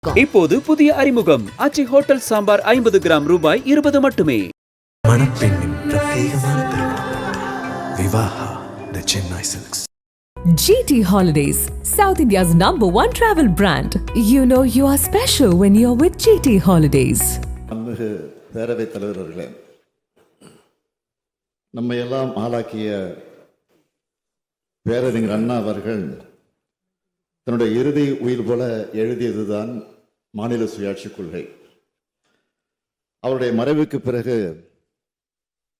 இப்போது புதிய அறிமுகம் ஆச்சி ஹோட்டல் சாம்பார் 50 கிராம் ரூபாய் 20 மட்டுமே. மணப்பெண்ணின் பிரத்யேகமான திருமணம் Vivaha the Chennai Silks. GT Holidays, South India's #1 travel brand. You know you are special when you're with GT Holidays. அன்மிகு பேரவைத் தலைவர்களே, நம்மை எல்லாம் ஆளாக்கிய பேரறிஞர் அண்ணா அவர்கள் தன்னுடைய இறுதி உயிர் போல எழுதியதுதான் மாநில சுயாட்சி கொள்கை. அவருடைய மறைவுக்கு பிறகு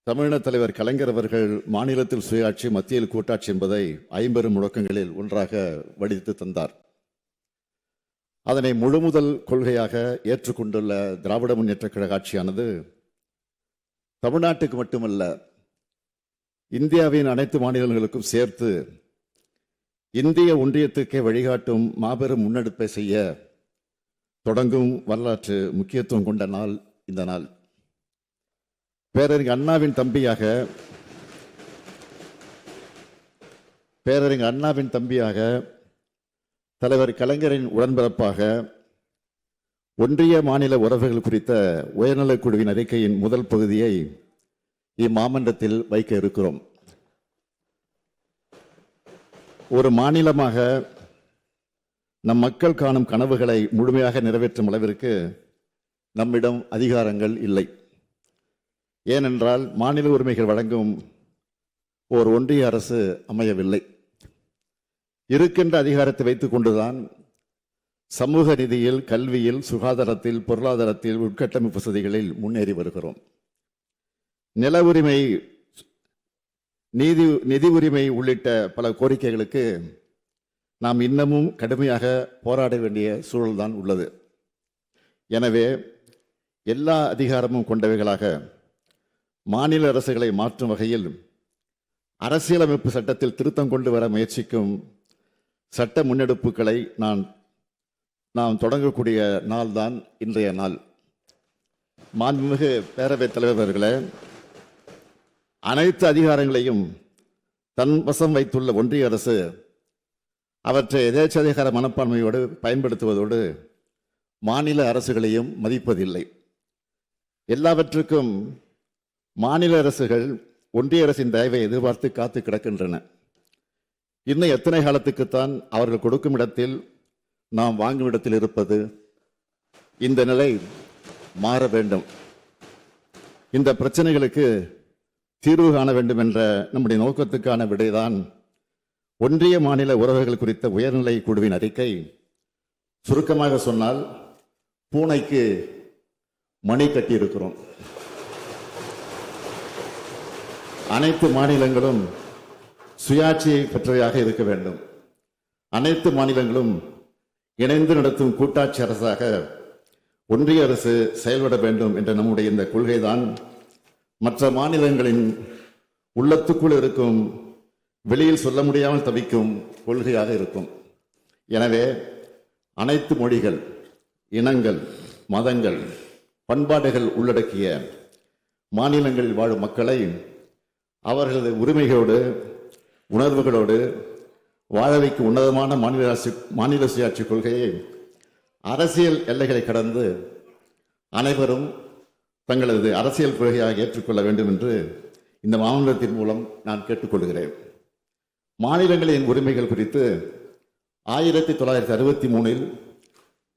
தமிழின தலைவர் கலைஞர் அவர்கள் மாநிலத்தில் சுயாட்சி, மத்தியில் கூட்டாட்சி என்பதை 50 முழக்கங்களில் ஒன்றாக வடித்து தந்தார். அதனை முழுமுதல் கொள்கையாக ஏற்றுக்கொண்டுள்ள திராவிட முன்னேற்றக் கழக ஆட்சியானது தமிழ்நாட்டுக்கு மட்டுமல்ல, இந்தியாவின் அனைத்து மாநிலங்களுக்கும் சேர்த்து இந்திய ஒன்றியத்துக்கே வழிகாட்டும் மாபெரும் முன்னெடுப்பை செய்ய தொடங்கும் வரலாற்று முக்கியத்துவம் கொண்ட நாள் இந்த நாள். பேரறிஞர் அண்ணாவின் தம்பியாக தலைவர் கலைஞரின் உடன்பிறப்பாக ஒன்றிய மாநில உறவுகள் குறித்த உயர்நலக் குழுவின் அறிக்கையின் முதல் பகுதியை இம்மாமன்றத்தில் வைக்க இருக்கிறோம். ஒரு மாநிலமாக நம் மக்கள் காணும் கனவுகளை முழுமையாக நிறைவேற்றும் அளவிற்கு நம்மிடம் அதிகாரங்கள் இல்லை. ஏனென்றால் மாநில உரிமைகள் வழங்கும் ஓர் ஒன்றிய அரசு அமையவில்லை. இருக்கின்ற அதிகாரத்தை வைத்துக் கொண்டுதான் சமூக நிதியில், கல்வியில், சுகாதாரத்தில், பொருளாதாரத்தில், உட்கட்டமைப்பு வசதிகளில் முன்னேறி வருகிறோம். நில உரிமை, நிதி உரிமை உள்ளிட்ட பல கோரிக்கைகளுக்கு நாம் இன்னமும் கடுமையாக போராட வேண்டிய சூழல்தான் உள்ளது. எனவே எல்லா அதிகாரமும் கொண்டவைகளாக மாநில அரசுகளை மாற்றும் வகையில் அரசியலமைப்பு சட்டத்தில் திருத்தம் கொண்டு வர முயற்சிக்கும் சட்ட முன்னெடுப்புகளை நாம் தொடங்கக்கூடிய நாள் தான் இன்றைய நாள். மாண்புமிகு பேரவைத் தலைவர்களே, அனைத்து அதிகாரங்களையும் தன் வசம் வைத்துள்ள ஒன்றிய அரசு அவற்றை எதேச்சதிகார மனப்பான்மையோடு பயன்படுத்துவதோடு மாநில அரசுகளையும் மதிப்பதில்லை. எல்லாவற்றுக்கும் மாநில அரசுகள் ஒன்றிய அரசின் தயவை எதிர்பார்த்து காத்து கிடக்கின்றன. இன்னும் எத்தனை காலத்துக்குத்தான் அவர்கள் கொடுக்கும் இடத்தில் நாம் வாங்கும் இடத்தில் இருப்பது? இந்த நிலை மாற வேண்டும். இந்த பிரச்சனைகளுக்கு தீர்வு காண வேண்டும் என்ற நம்முடைய நோக்கத்துக்கான விடைதான் ஒன்றிய மாநில உறவுகள் குறித்த உயர்நிலை குழுவின் அறிக்கை. சுருக்கமாக சொன்னால், பூனைக்கு மணி கட்டி இருக்கிறோம். அனைத்து மாநிலங்களும் சுயாட்சியை பெற்றவையாக இருக்க வேண்டும். அனைத்து மாநிலங்களும் இணைந்து நடத்தும் கூட்டாட்சி அரசாக ஒன்றிய அரசு செயல்பட வேண்டும் என்ற நம்முடைய இந்த கொள்கைதான் மற்ற மாநிலங்களின் உள்ளத்துக்குள் இருக்கும், வெளியில் சொல்ல முடியாமல் தவிக்கும் கொள்கையாக இருக்கும். எனவே அனைத்து மொழிகள், இனங்கள், மதங்கள், பண்பாடுகள் உள்ளடக்கிய மாநிலங்களில் வாழும் மக்களை அவர்களது உரிமைகளோடு, உணர்வுகளோடு வாழ வைக்கும் உன்னதமான மாநில சுயாட்சி கொள்கையை அரசியல் எல்லைகளை கடந்து அனைவரும் தங்களது அரசியல் கொள்கையாக ஏற்றுக்கொள்ள வேண்டும் என்று இந்த மாமன்றத்தின் மூலம் நான் கேட்டுக்கொள்கிறேன். மாநிலங்களின் உரிமைகள் குறித்து 1963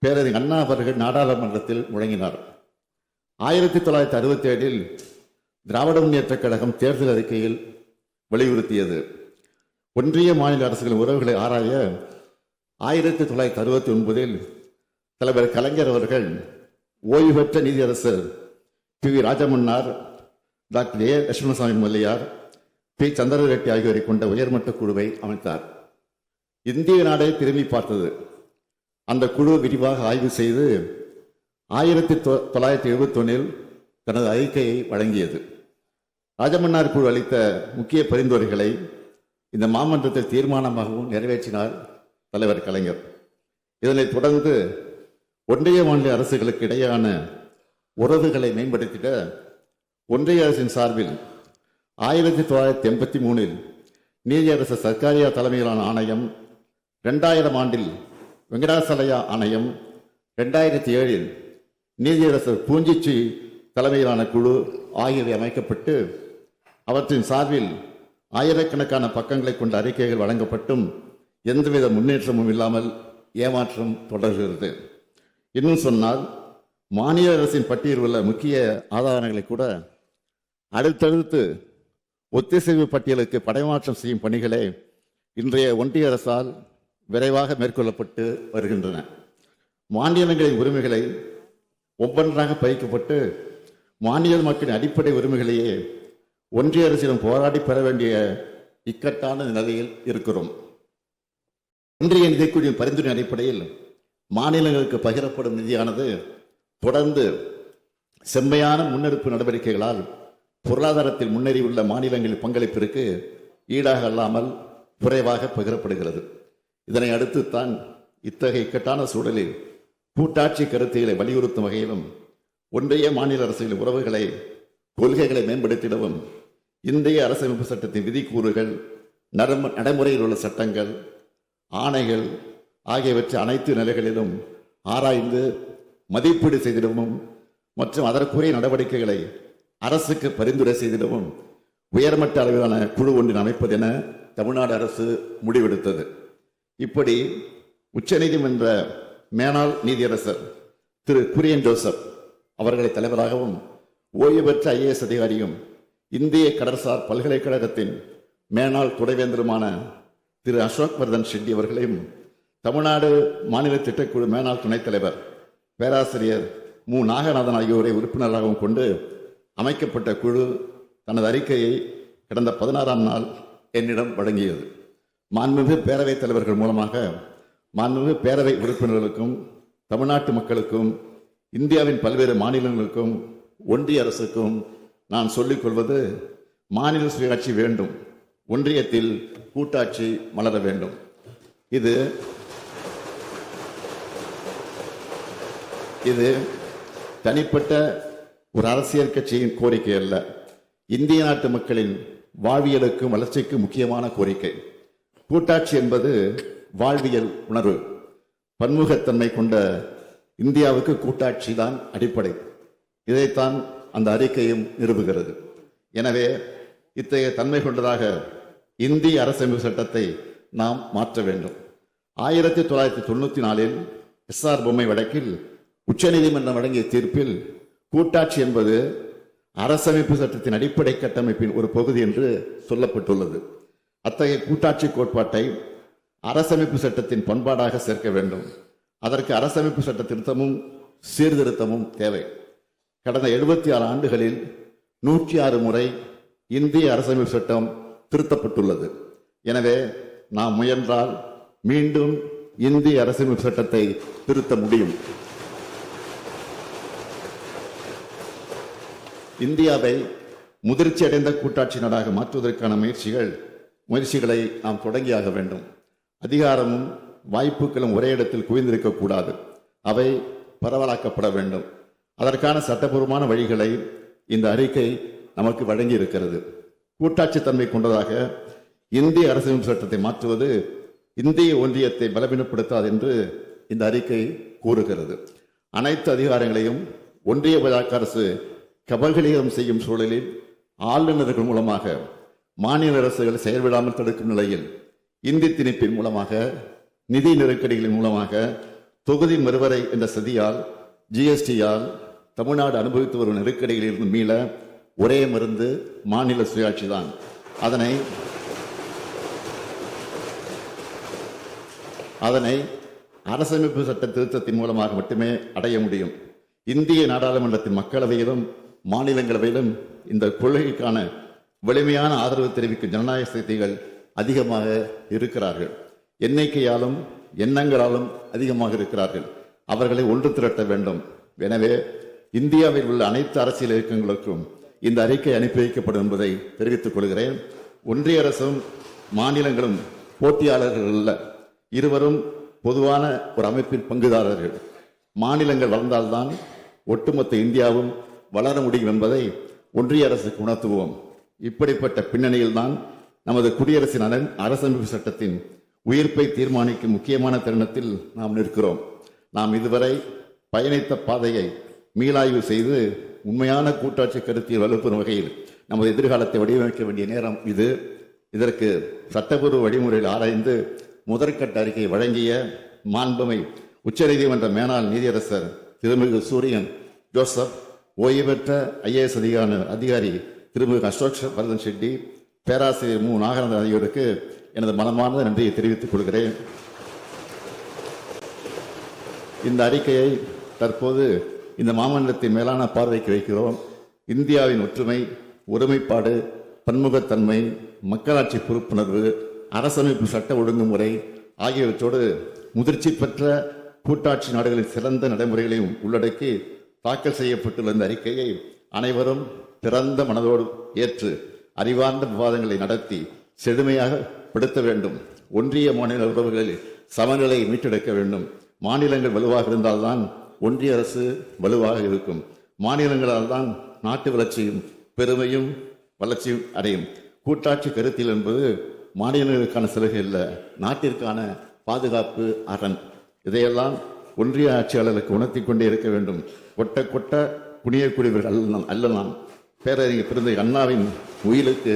பேரறிஞர் அண்ணா அவர்கள் நாடாளுமன்றத்தில் முழங்கினார். 1967 திராவிட முன்னேற்றக் கழகம் தேர்தல் அறிக்கையில் வலியுறுத்தியது. ஒன்றிய மாநில அரசுகளின் உறவுகளை ஆராய 1969 தலைவர் கலைஞர் அவர்கள் ஓய்வு பெற்ற நீதியரசர் P V. Rajamannar, doctor A. Lakshmanaswami Mudaliar, P. Chandra Reddy ஆகியோரை கொண்ட உயர்மட்ட குழுவை அமைத்தார். இந்திய நாடே திரும்பி பார்த்தது. அந்த குழு விரிவாக ஆய்வு செய்து 1971 தனது அறிக்கையை வழங்கியது. ராஜமன்னார் குழு அளித்த முக்கிய பரிந்துரைகளை இந்த மாமன்றத்தில் தீர்மானமாகவும் நிறைவேற்றினார் தலைவர் கலைஞர். இதனைத் தொடர்ந்து ஒன்றிய மாநில அரசுகளுக்கு இடையான உறவுகளை மேம்படுத்திட ஒன்றிய அரசின் சார்பில் 1983 நீதியரசர் சர்க்காரியா தலைமையிலான ஆணையம், 2000 ஆண்டில் வெங்கடாசலயா ஆணையம், 2007 நீதியரசர் பூஞ்சிச்சி தலைமையிலான குழு ஆகியவை அமைக்கப்பட்டு அவற்றின் சார்பில் ஆயிரக்கணக்கான பக்கங்களை கொண்ட அறிக்கைகள் வழங்கப்பட்டும் எந்தவித முன்னேற்றமும் இல்லாமல் ஏமாற்றம் தொடர்கிறது. இன்னும் சொன்னால் மாநில அரசின் பட்டியலில் உள்ள முக்கிய ஆதாரங்களை கூட அடுத்தடுத்து ஒத்திசைவு பட்டியலுக்கு படைமாற்றம் செய்யும் பணிகளே இன்றைய ஒன்றிய அரசால் விரைவாக மேற்கொள்ளப்பட்டு வருகின்றன. மாநிலங்களின் உரிமைகளை ஒவ்வொன்றாக பறிக்கப்பட்டு மாநில மக்களின் அடிப்படை உரிமைகளையே ஒன்றிய அரசிடம் போராடி பெற வேண்டிய இக்கட்டான நிலையில் இருக்கிறோம். ஒன்றிய நிதிக்குழுவின் பரிந்துரை அடிப்படையில் மாநிலங்களுக்கு பகிரப்படும் நிதியானது தொடர்ந்து செம்மையான முன்னெடுப்பு நடவடிக்கைகளால் பொருளாதாரத்தில் முன்னேறி உள்ள மாநிலங்களின் பங்களிப்பிற்கு ஈடாக அல்லாமல் குறைவாக பகிரப்படுகிறது. இதனை அடுத்துத்தான் இத்தகைய இக்கட்டான சூழலில் கூட்டாட்சி கருத்துக்களை வலியுறுத்தும் வகையிலும் ஒன்றிய மாநில அரசுகளின் உறவுகளை கொள்கைகளை மேம்படுத்திடவும் இந்திய அரசமைப்பு சட்டத்தின் விதிக்கூறுகள், நடைமுறையில் உள்ள சட்டங்கள், ஆணைகள் ஆகியவற்றை அனைத்து நிலைகளிலும் ஆராய்ந்து மதிப்பீடு செய்திடவும் மற்றும் அதற்குரிய நடவடிக்கைகளை அரசுக்கு பரிந்துரை செய்திடவும் உயர்மட்ட அளவிலான குழு ஒன்றின் அமைப்பது என தமிழ்நாடு அரசு முடிவெடுத்தது. இப்படி உச்சநீதிமன்ற மேனாள் நீதியரசர் திரு குரியன் ஜோசப் அவர்களை தலைவராகவும் ஓய்வு பெற்ற IAS அதிகாரியும் இந்திய கடற்சார் பல்கலைக்கழகத்தின் மேனாள் துணைவேந்தருமான திரு அசோக் வர்தன் ஷெட்டி அவர்களையும் தமிழ்நாடு மாநில திட்டக்குழு மேனாள் துணைத் தலைவர் பேராசிரியர் மு. நாகநாதன் ஆகியோரை உறுப்பினராகவும் கொண்டு அமைக்கப்பட்ட குழு தனது அறிக்கையை கடந்த 16ஆம் நாள் என்னிடம் வழங்கியது. மாண்புமிகு பேரவைத் தலைவர்கள் மூலமாக மாண்புமிகு பேரவை உறுப்பினர்களுக்கும் தமிழ்நாட்டு மக்களுக்கும் இந்தியாவின் பல்வேறு மாநிலங்களுக்கும் ஒன்றிய அரசுக்கும் நான் சொல்லிக் கொள்வது, மாநில சுயாட்சி வேண்டும், ஒன்றியத்தில் கூட்டாட்சி மலர வேண்டும். இது தனிப்பட்ட ஒரு அரசியல் கட்சியின் கோரிக்கை அல்ல, இந்திய நாட்டு மக்களின் வாழ்வியலுக்கும் வளர்ச்சிக்கும் முக்கியமான கோரிக்கை. கூட்டாட்சி என்பது வாழ்வியல் உணர்வு. பன்முகத்தன்மை கொண்ட இந்தியாவுக்கு கூட்டாட்சி தான் அடிப்படை. இதைத்தான் அந்த அறிக்கையும் நிறுவுகிறது. எனவே இத்தகைய தன்மை கொண்டதாக இந்திய அரசமைப்பு சட்டத்தை நாம் மாற்ற வேண்டும். 1994 SR பொம்மை வழக்கில் உச்சநீதிமன்றம் வழங்கிய தீர்ப்பில் கூட்டாட்சி என்பது அரசமைப்பு சட்டத்தின் அடிப்படை கட்டமைப்பின் ஒரு பகுதி என்று சொல்லப்பட்டுள்ளது. அத்தகைய கூட்டாட்சி கோட்பாட்டை அரசமைப்பு சட்டத்தின் பண்பாடாக சேர்க்க வேண்டும். அதற்கு அரசமைப்பு சட்ட திருத்தமும் சீர்திருத்தமும் தேவை. கடந்த 76 ஆண்டுகளில் 106 முறை இந்திய அரசமைப்பு சட்டம் திருத்தப்பட்டுள்ளது. எனவே நாம் முயன்றால் மீண்டும் இந்திய அரசமைப்பு சட்டத்தை திருத்த முடியும். இந்தியாவை முதிர்ச்சி அடைந்த கூட்டாட்சி நாடாக மாற்றுவதற்கான முயற்சிகளை நாம் தொடங்கியாக வேண்டும். அதிகாரமும் வாய்ப்புகளும் ஒரே இடத்தில் குவிந்திருக்கக்கூடாது. அவை பரவலாக்கப்பட வேண்டும். அதற்கான சட்டபூர்வமான வழிகளை இந்த அறிக்கை நமக்கு வழங்கி இருக்கிறது. கூட்டாட்சி தன்மை கொண்டதாக இந்திய அரசியல் சட்டத்தை மாற்றுவது இந்திய ஒன்றியத்தை பலவீனப்படுத்தாது என்று இந்த அறிக்கை கூறுகிறது. அனைத்து அதிகாரங்களையும் ஒன்றிய பாஜக அரசு கபல்கலிகம் செய்யும் சூழலில் ஆளுநர்கள் மூலமாக மாநில அரசுகள் செயல்படாமல் தடுக்கும் நிலையில் இந்தி திணிப்பின் மூலமாக, நிதி நெருக்கடிகளின் மூலமாக, தொகுதி மறுவரை என்ற சதியால், GSTயால் தமிழ்நாடு அனுபவித்து வரும் நெருக்கடிகளில் இருந்து மீள ஒரே மருந்து மாநில சுயாட்சி தான். அதனை அரசமைப்பு சட்ட திருத்தத்தின் மூலமாக மட்டுமே அடைய முடியும். இந்திய நாடாளுமன்றத்தின் மக்களவையிலும் மாநிலங்களவையிலும் இந்த கொள்கைக்கான வலிமையான ஆதரவு தெரிவிக்கும் ஜனநாயக சக்திகள் அதிகமாக இருக்கிறார்கள். எண்ணிக்கையாலும் எண்ணங்களாலும் அதிகமாக இருக்கிறார்கள். அவர்களை ஒன்று திரட்ட வேண்டும். எனவே இந்தியாவில் உள்ள அனைத்து அரசியல் இயக்கங்களுக்கும் இந்த அறிக்கை அனுப்பி வைக்கப்படும் என்பதை தெரிவித்துக் கொள்கிறேன். ஒன்றிய அரசும் மாநிலங்களும் போட்டியாளர்கள் அல்ல, இருவரும் பொதுவான ஒரு அமைப்பின் பங்குதாரர்கள். மாநிலங்கள் வளர்ந்தால்தான் ஒட்டுமொத்த இந்தியாவும் வளர முடியும் என்பதை ஒன்றிய அரசுக்கு உணர்த்துவோம். இப்படிப்பட்ட பின்னணியில் தான் நமது குடியரசின் அரசமைப்பு சட்டத்தின் உயிர்ப்பை தீர்மானிக்கும் முக்கியமான தருணத்தில் நாம் நிற்கிறோம். நாம் இதுவரை பயணித்த பாதையை மீளாய்வு செய்து உண்மையான கூட்டாட்சி கருத்தில் வலுப்பெறும் வகையில் நமது எதிர்காலத்தை வடிவமைக்க வேண்டிய நேரம் இது. இதற்கு சட்டப்பூர்வ வழிமுறையில் ஆராய்ந்து முதற்கட்ட அறிக்கை வழங்கிய மாண்புமை உச்சநீதிமன்ற மேலாள் நீதியரசர் திருமிகு சூரியன் ஜோசப், ஓய்வு பெற்ற IAS அதிகாரி திருமிகு அசோக் வர்தன் ஷெட்டி, பேராசிரியர் மு. நாகநந்தன் ஆகியோருக்கு எனது மனமார்ந்த நன்றியை தெரிவித்துக் கொள்கிறேன். இந்த அறிக்கையை தற்போது இந்த மாமன்றத்தின் மேலான பார்வைக்கு வைக்கிறோம். இந்தியாவின் ஒற்றுமை, ஒருமைப்பாடு, பன்முகத்தன்மை, மக்களாட்சி பொறுப்புணர்வு, அரசமைப்பு சட்ட ஒழுங்குமுறை ஆகியவற்றோடு முதிர்ச்சி பெற்ற கூட்டாட்சி நாடுகளின் சிறந்த நடைமுறைகளையும் உள்ளடக்கி தாக்கல் செய்யப்பட்டுள்ள இந்த அறிக்கையை அனைவரும் திறந்த மனதோடு ஏற்று அறிவார்ந்த விவாதங்களை நடத்தி செழுமையாக படுத்த வேண்டும். ஒன்றிய மாநில உறவுகளில் சமநிலை மீட்டெடுக்க வேண்டும். மாநிலங்கள் வலுவாக இருந்தால்தான் ஒன்றிய அரசு வலுவாக இருக்கும். மாநிலங்களால் தான் நாட்டு வளர்ச்சியும் பெருமையும் வளர்ச்சியும் அடையும். கூட்டாட்சி கருத்தில் என்பது மாநிலங்களுக்கான சலுகை அல்ல, நாட்டிற்கான பாதுகாப்பு அரண். இதையெல்லாம் ஒன்றிய ஆட்சியாளர்களுக்கு உணர்த்தி கொண்டே இருக்க வேண்டும். கொட்ட கொட்ட புனியக்கூடியவர்கள் அல்ல நாம். பேரறிஞர் பெருந்தை அண்ணாவின் உயிருக்கு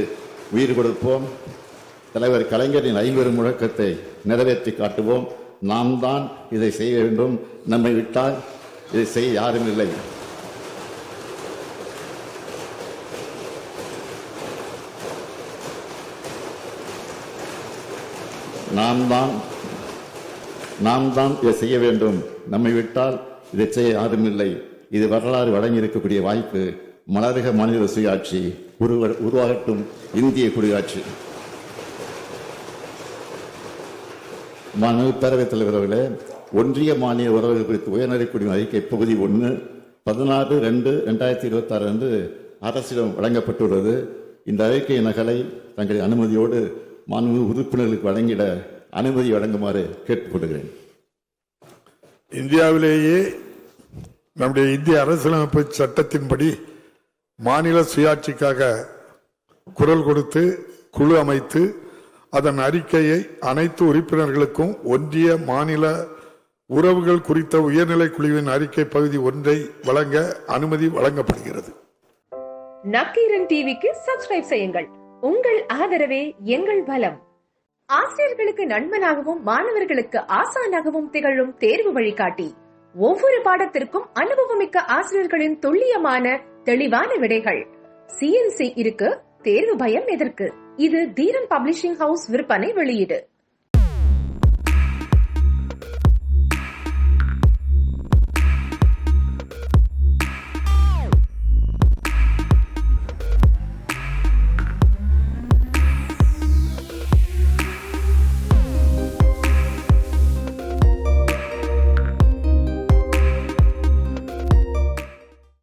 உயிர் கொடுப்போம். தலைவர் கலைஞரின் 50 முழக்கத்தை நிறைவேற்றி காட்டுவோம். நாம் தான் இதை செய்ய வேண்டும். நம்மை விட்டால் இதை செய்ய யாரும் இல்லை. நாம் தான் இதை செய்ய வேண்டும். நம்மை விட்டால் இதை செய்ய யாரும் இல்லை. இது வரலாறு வழங்கி இருக்கக்கூடிய வாய்ப்பு. மலர்க மாநில சுயாட்சி, உருவாகட்டும் இந்திய குடியாட்சி. மாண்புமிகு பேரவைத் தலைவர் அவர்களே, ஒன்றிய மாநில உறவுகள் குறித்து உயர்நிலைக்குழு அறிக்கை பகுதி 1 16/2/2026 அன்று அரசிடம் வழங்கப்பட்டுள்ளது. இந்த அறிக்கை நகலை தங்களின் அனுமதியோடு மாண்புமிகு உறுப்பினர்களுக்கு வழங்கிட அனுமதி வழங்குமாறு கேட்டுக்கொள்கிறேன். இந்தியாவிலேயே நம்முடைய இந்திய அரசியலமைப்பு சட்டத்தின்படி மாநில சுயாட்சிக்காக குரல் கொடுத்து குழு அமைத்து அதன் அறிக்கையை அனைத்து உறுப்பினர்களுக்கும் ஒன்றிய மாநில உறவுகள் குறித்த உயர்நிலை குழுவின் அறிக்கை பகுதி 1 வழங்க அனுமதி வழங்கப்படுகிறது. நக்கீரன் டிவிக்கு சப்ஸ்கிரைப் செய்யுங்கள். உங்கள் ஆதரவே எங்கள் பலம். ஆசிரியர்களுக்கு நண்பனாகவும் மாணவர்களுக்கு ஆசானாகவும் திகழும் தேர்வு வழிகாட்டி. ஒவ்வொரு பாடத்திற்கும் அனுபவமிக்க ஆசிரியர்களின் துல்லியமான தெளிவான விடைகள். CNC இருக்கு, தேர்வு பயம் எதற்கு? இது தீரன் பப்ளிஷிங் ஹவுஸ் விற்பனை வெளியீடு.